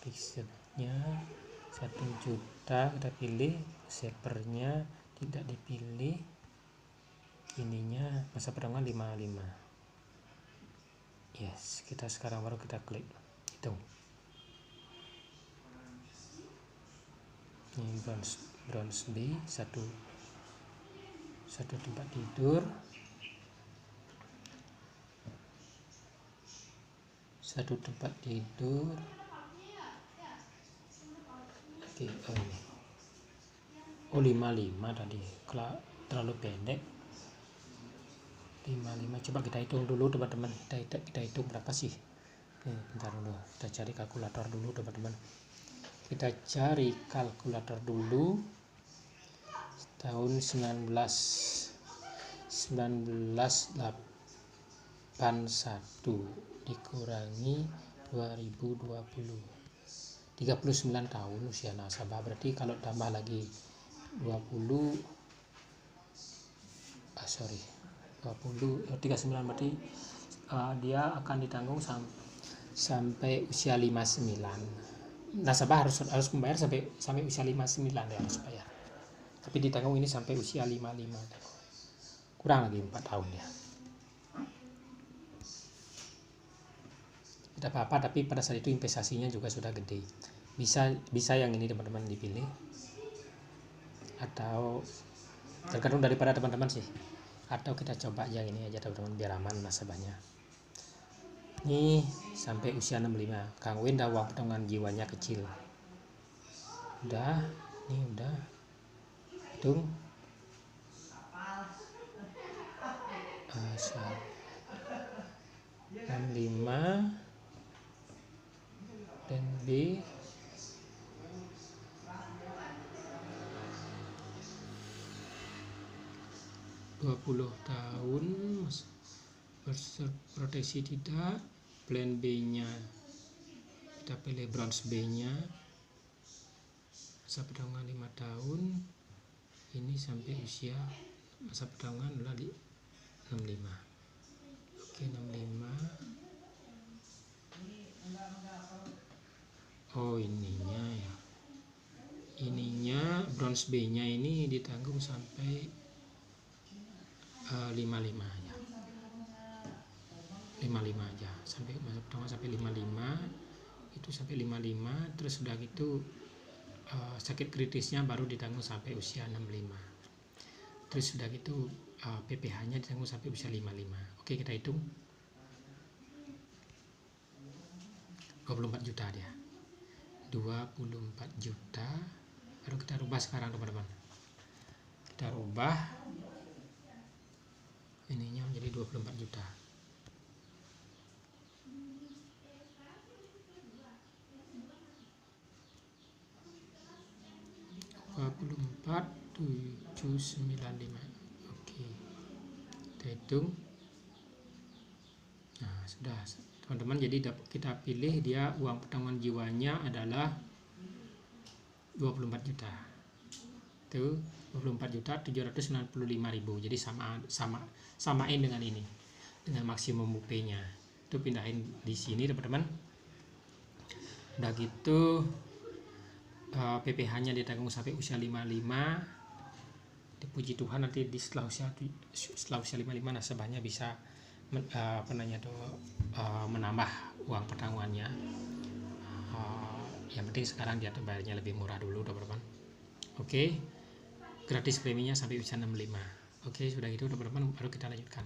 Pixelnya 1 juta kita pilih, shapernya tidak dipilih, ininya masa pertanggungan 55. Yes, kita sekarang baru kita klik hitung. Ini bronze B, satu tempat tidur, Oke, oh ini, 55 tadi, kalau terlalu pendek. 55, coba kita hitung dulu teman-teman, kita hitung berapa sih. Bentar dulu, kita cari kalkulator dulu teman-teman. Kita cari kalkulator dulu. Tahun 1981 dikurangi 2020, 39 tahun usia nasabah. Berarti kalau tambah lagi 39 berarti dia akan ditanggung sampai usia 59. Nasabah harus membayar sampai usia 59 dia harus bayar. Tapi ditanggung ini sampai usia 55. Kurang lagi 4 tahun ya. Tidak apa-apa, tapi pada saat itu investasinya juga sudah gede. Bisa yang ini teman-teman dipilih, atau tergantung daripada teman-teman sih. Atau kita coba yang ini aja teman-teman biar aman nasabahnya. Ini sampai usia 65. Kang Win dah uang pertanggungan jiwanya kecil. Udah, ini udah. Hitung. 65 dan B 20 20 tahun, proteksi tidak. Plan B nya kita pilih bronze B nya, masa perdagangan 5 tahun, ini sampai usia masa perdagangan adalah di 65. Oke, 65. Oh, ininya ya, ininya bronze B nya ini ditanggung sampai 55 ya, 55 aja, sampai masa pertama sampai 55, itu sampai 55. Terus sudah gitu sakit kritisnya baru ditanggung sampai usia 65. Terus sudah gitu PPh nya ditanggung sampai usia 55. Oke, kita hitung 24 juta dia, 24 juta. Baru kita rubah sekarang teman-teman, kita rubah ininya menjadi 24 juta. 24.795. Oke, kita hitung. Nah, sudah teman-teman, jadi kita pilih dia uang pertanggungan jiwanya adalah 24 juta. Itu 24.795.000. Jadi samain dengan ini, dengan maksimum UP-nya. Itu pindahin di sini teman-teman. Udah gitu PPh-nya ditanggung sampai usia 55. Dipuji Tuhan nanti setelah usia 55 nasabahnya bisa menambah uang pertanggungannya. Yang penting sekarang dia bayarnya lebih murah dulu teman-teman. Oke, gratis preminya sampai usia 65. Oke, sudah gitu teman-teman, baru kita lanjutkan.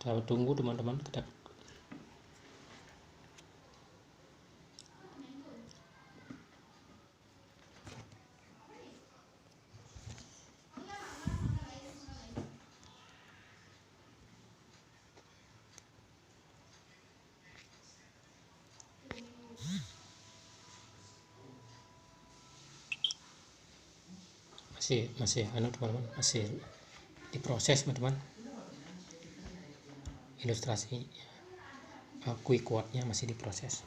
Kita tunggu teman-teman, kita masih teman-teman, masih diproses teman-teman. Ilustrasi quick quote-nya masih diproses.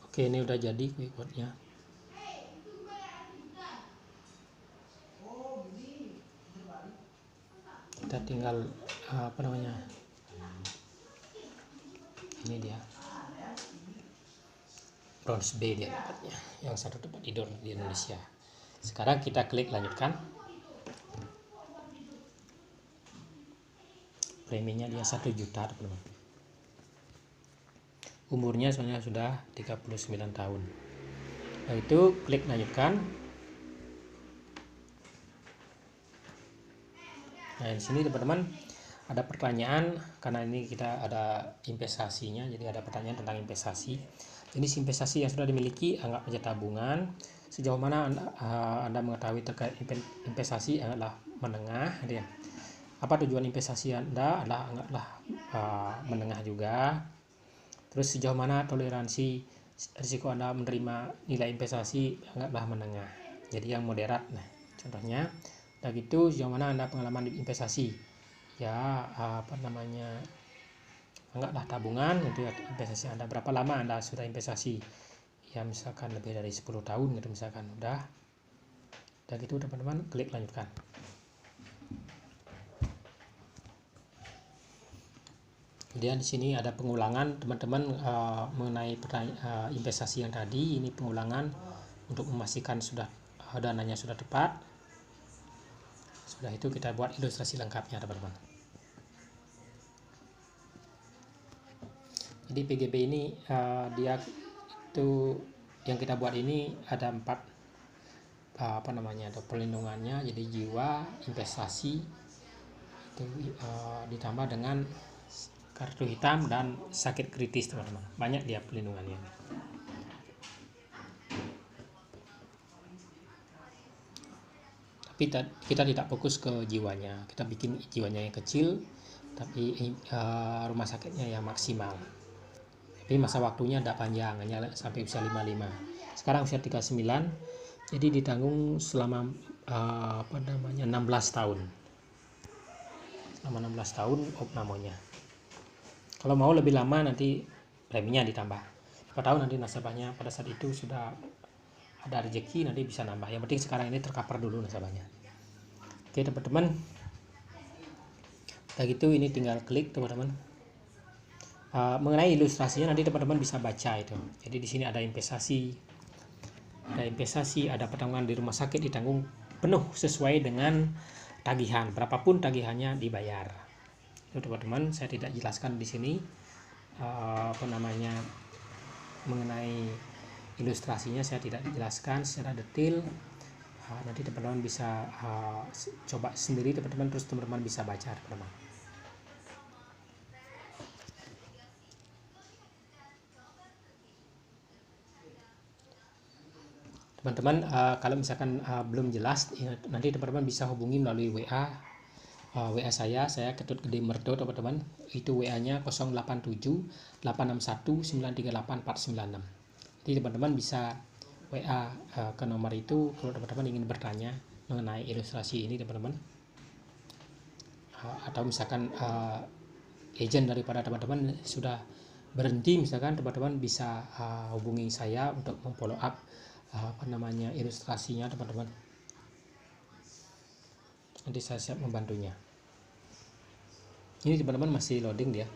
Oke, ini udah jadi quick quote-nya. Kita tinggal ini dia bronze B dia dapatnya, yang satu tempat tidur di Indonesia. Sekarang kita klik lanjutkan. Preminya dia 1 juta teman-teman. Umurnya soalnya sudah 39 tahun. Nah, itu klik lanjutkan. Nah, di sini teman-teman ada pertanyaan, karena ini kita ada investasinya, jadi ada pertanyaan tentang investasi. Jenis investasi yang sudah dimiliki anggap saja tabungan. Sejauh mana Anda mengetahui terkait investasi adalah menengah, ya. Apa tujuan investasi Anda adalah anggaplah menengah juga. Terus sejauh mana toleransi risiko Anda menerima nilai investasi anggaplah menengah. Jadi yang moderat. Nah, contohnya, udah gitu sejauh mana Anda pengalaman di investasi. Ya, anggaplah tabungan untuk investasi Anda. Berapa lama Anda sudah investasi? Ya, misalkan lebih dari 10 tahun gitu misalkan. Udah gitu teman-teman, klik lanjutkan. Kemudian di sini ada pengulangan teman-teman mengenai investasi yang tadi. Ini pengulangan untuk memastikan sudah dananya sudah tepat. Sudah itu kita buat ilustrasi lengkapnya teman-teman. Jadi PGB ini dia itu yang kita buat ini ada 4 ada perlindungannya. Jadi jiwa, investasi, ditambah dengan kartu hitam dan sakit kritis teman-teman, banyak dia pelindungannya. Tapi kita tidak fokus ke jiwanya, kita bikin jiwanya yang kecil tapi rumah sakitnya yang maksimal. Tapi masa waktunya tidak panjang, hanya sampai usia 55. Sekarang usia 39, jadi ditanggung selama 16 tahun. Selama 16 tahun opnamonya. Kalau mau lebih lama nanti preminya ditambah. Siapa tahu nanti nasabahnya pada saat itu sudah ada rezeki, nanti bisa nambah. Yang penting sekarang ini tercover dulu nasabahnya. Oke teman-teman. Udah gitu ini tinggal klik teman-teman. Mengenai ilustrasinya nanti teman-teman bisa baca itu. Jadi di sini ada investasi, ada pertanggungan di rumah sakit ditanggung penuh sesuai dengan tagihan, berapapun tagihannya dibayar. Itu teman-teman, saya tidak jelaskan di sini mengenai ilustrasinya, saya tidak jelaskan secara detail. Nanti teman-teman bisa coba sendiri teman-teman, terus teman-teman bisa baca teman-teman. Teman-teman, kalau misalkan belum jelas, nanti teman-teman bisa hubungi melalui WA saya Ketut Gede Merdo teman-teman. Itu WA-nya 087 861 938 496. Jadi teman-teman bisa WA ke nomor itu kalau teman-teman ingin bertanya mengenai ilustrasi ini teman-teman. Atau misalkan agent daripada teman-teman sudah berhenti, misalkan teman-teman bisa hubungi saya untuk memfollow up ilustrasinya teman-teman. Nanti saya siap membantunya. Ini teman-teman masih loading dia.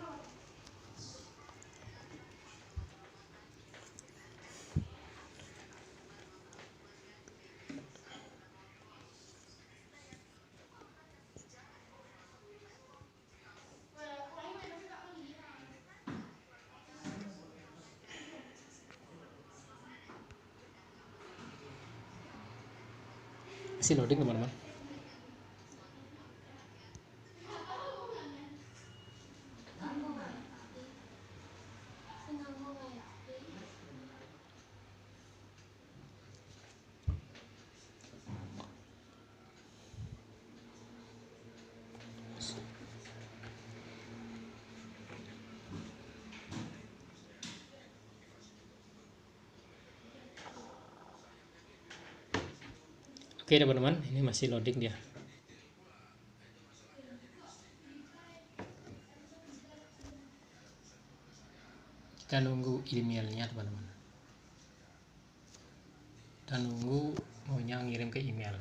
Masih loading teman-teman. Oke teman-teman, ini masih loading dia. Kita nunggu emailnya teman-teman. Kita nunggu maunya ngirim ke email.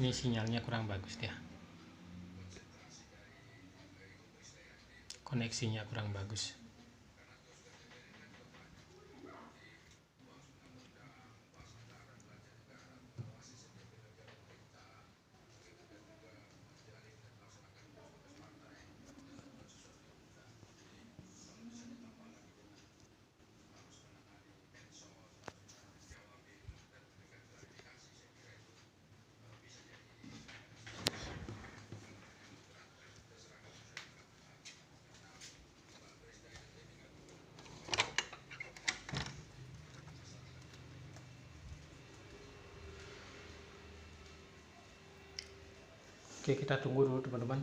Ini sinyalnya kurang bagus dia. Koneksinya kurang bagus. Oke, kita tunggu dulu teman-teman.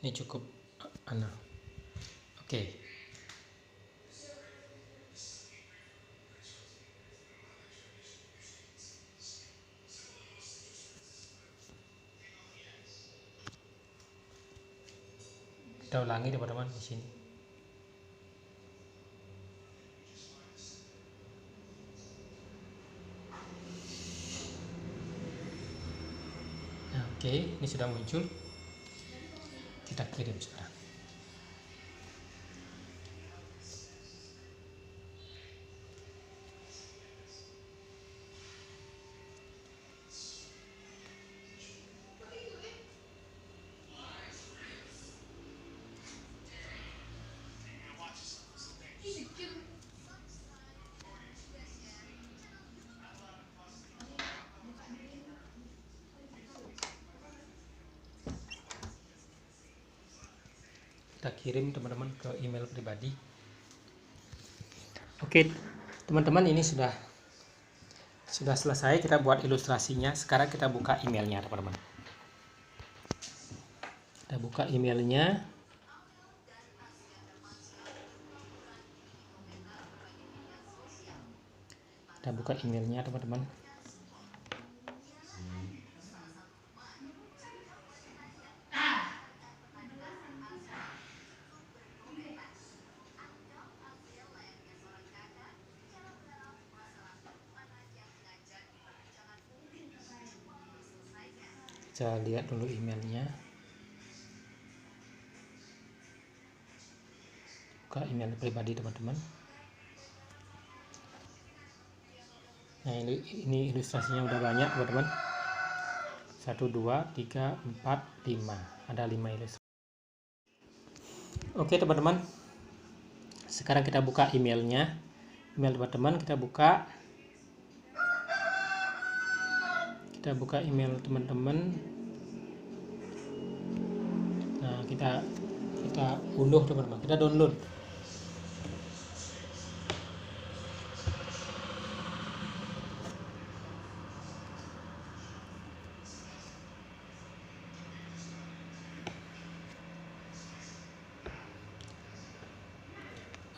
Ini cukup Oke. Kita ulangi teman-teman di sini. Nah, oke, ini sudah muncul. Kita kirim sekarang. kita kirim teman-teman ke email pribadi. Oke teman-teman, ini sudah selesai kita buat ilustrasinya. Sekarang kita buka emailnya teman-teman. Kita buka emailnya. Kita buka emailnya teman-teman. Kita lihat dulu emailnya. Buka email pribadi teman-teman. Nah ini ilustrasinya udah banyak teman-teman. 1, 2, 3, 4, 5. Ada 5 ilustrasi. Oke teman-teman, sekarang kita buka emailnya. Email teman-teman kita buka. Kita buka email teman-teman. Nah kita unduh teman-teman, kita download.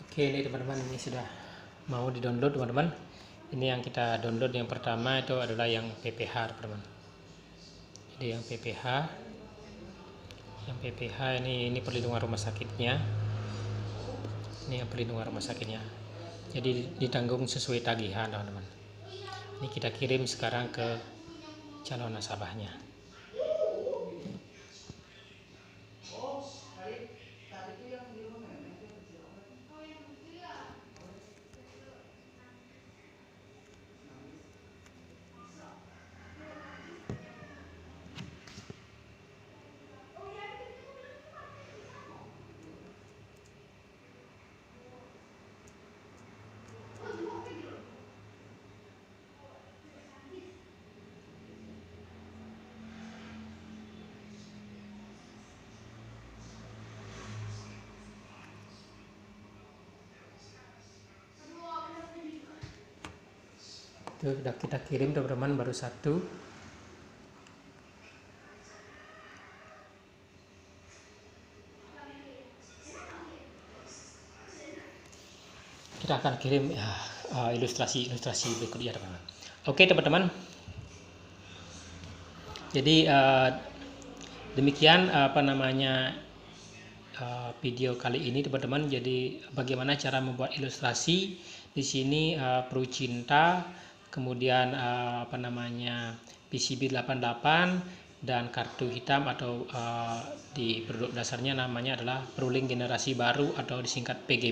Oke, ini teman-teman, ini sudah mau di-download teman-teman. Ini yang kita download yang pertama itu adalah yang PPH teman-teman. Jadi yang PPH ini perlindungan rumah sakitnya. Ini yang perlindungan rumah sakitnya. Jadi ditanggung sesuai tagihan teman-teman. Ini kita kirim sekarang ke calon nasabahnya. Itu sudah kita kirim teman-teman, baru satu. Kita akan kirim ilustrasi berikutnya teman-teman. Oke teman-teman, jadi demikian video kali ini teman-teman. Jadi bagaimana cara membuat ilustrasi di sini, Pro Cinta, kemudian PCB 88 dan kartu hitam, atau di produk dasarnya namanya adalah Prolink generasi baru atau disingkat PGB.